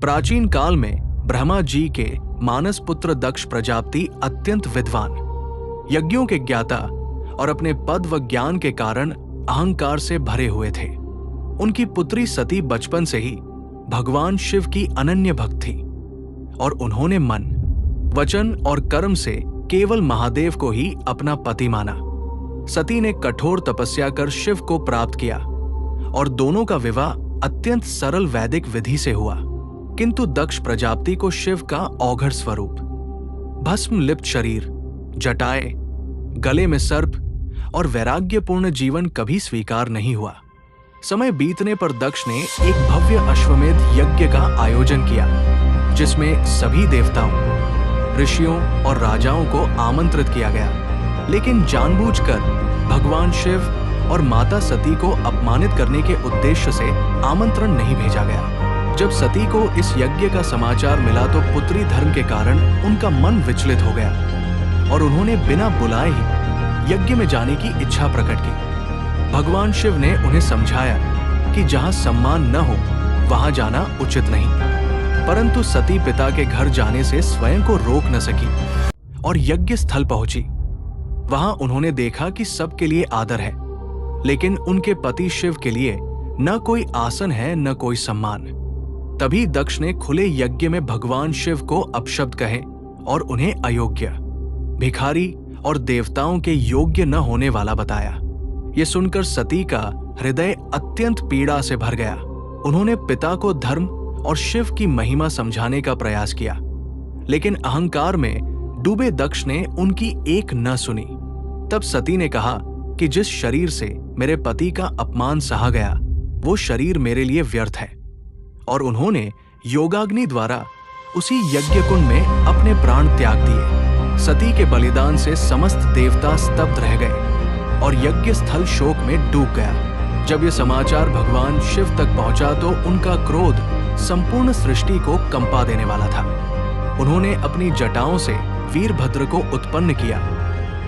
प्राचीन काल में ब्रह्मा जी के मानस पुत्र दक्ष प्रजापति अत्यंत विद्वान, यज्ञों के ज्ञाता और अपने पद व ज्ञान के कारण अहंकार से भरे हुए थे। उनकी पुत्री सती बचपन से ही भगवान शिव की अनन्य भक्त थी और उन्होंने मन, वचन और कर्म से केवल महादेव को ही अपना पति माना। सती ने कठोर तपस्या कर शिव को प्राप्त किया और दोनों का विवाह अत्यंत सरल वैदिक विधि से हुआ। किंतु दक्ष प्रजापति को शिव का औघड़ स्वरूप, भस्म लिप्त शरीर, जटाएं, गले में सर्प और वैराग्यपूर्ण जीवन कभी स्वीकार नहीं हुआ। समय बीतने पर दक्ष ने एक भव्य अश्वमेध यज्ञ का आयोजन किया, जिसमें सभी देवताओं, ऋषियों और राजाओं को आमंत्रित किया गया, लेकिन जानबूझकर भगवान शिव और माता सती को अपमानित करने के उद्देश्य से आमंत्रण नहीं भेजा गया। जब सती को इस यज्ञ का समाचार मिला तो पुत्री धर्म के कारण उनका मन विचलित हो गया और उन्होंने बिना बुलाए ही यज्ञ में जाने की इच्छा प्रकट की। भगवान शिव ने उन्हें समझाया कि जहां सम्मान न हो वहां जाना उचित नहीं, परंतु सती पिता के घर जाने से स्वयं को रोक न सकी और यज्ञ स्थल पहुंची। वहां उन्होंने देखा कि सबके लिए आदर है, लेकिन उनके पति शिव के लिए न कोई आसन है न कोई सम्मान। तभी दक्ष ने खुले यज्ञ में भगवान शिव को अपशब्द कहे और उन्हें अयोग्य, भिखारी और देवताओं के योग्य न होने वाला बताया। ये सुनकर सती का हृदय अत्यंत पीड़ा से भर गया। उन्होंने पिता को धर्म और शिव की महिमा समझाने का प्रयास किया, लेकिन अहंकार में डूबे दक्ष ने उनकी एक न सुनी। तब सती ने कहा कि जिस शरीर से मेरे पति का अपमान सहा गया वो शरीर मेरे लिए व्यर्थ है, और उन्होंने योगाग्नि द्वारा उसी यज्ञ कुंड में अपने प्राण त्याग दिए। सती के बलिदान से समस्त देवता स्तब्ध रह गए और यज्ञ स्थल शोक में डूब गया। जब ये समाचार भगवान शिव तक पहुंचा तो उनका क्रोध संपूर्ण सृष्टि को कंपा देने वाला था। उन्होंने अपनी जटाओं से वीरभद्र को उत्पन्न किया,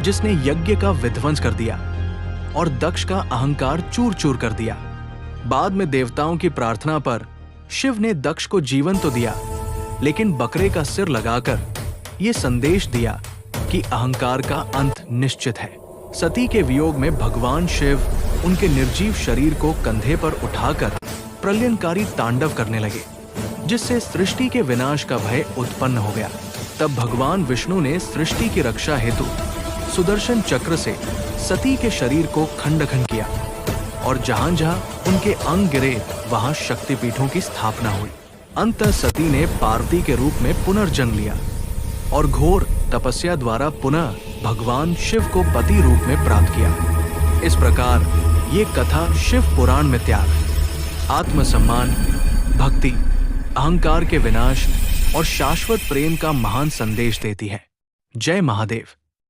जिसने यज्ञ का विध्वंस कर दिया और दक्ष का अहंकार चूर चूर कर दिया। बाद में देवताओं की प्रार्थना पर शिव ने दक्ष को जीवन तो दिया, लेकिन बकरे का सिर लगाकर यह संदेश दिया कि अहंकार का अंत निश्चित है। सती के वियोग में भगवान शिव उनके निर्जीव शरीर को कंधे पर उठाकर प्रलयंकारी तांडव करने लगे, जिससे सृष्टि के विनाश का भय उत्पन्न हो गया। तब भगवान विष्णु ने सृष्टि की रक्षा हेतु सुदर्शन चक्र से सती के शरीर को खंड खंड किया और जहां जहां उनके अंग गिरे वहां शक्तिपीठों की स्थापना हुई। अंततः सती ने पार्वती के रूप में पुनर्जन्म लिया और घोर तपस्या द्वारा पुनः भगवान शिव को पति रूप में प्राप्त किया। इस प्रकार ये कथा शिव पुराण में त्याग, आत्मसम्मान, भक्ति, अहंकार के विनाश और शाश्वत प्रेम का महान संदेश देती है। जय महादेव।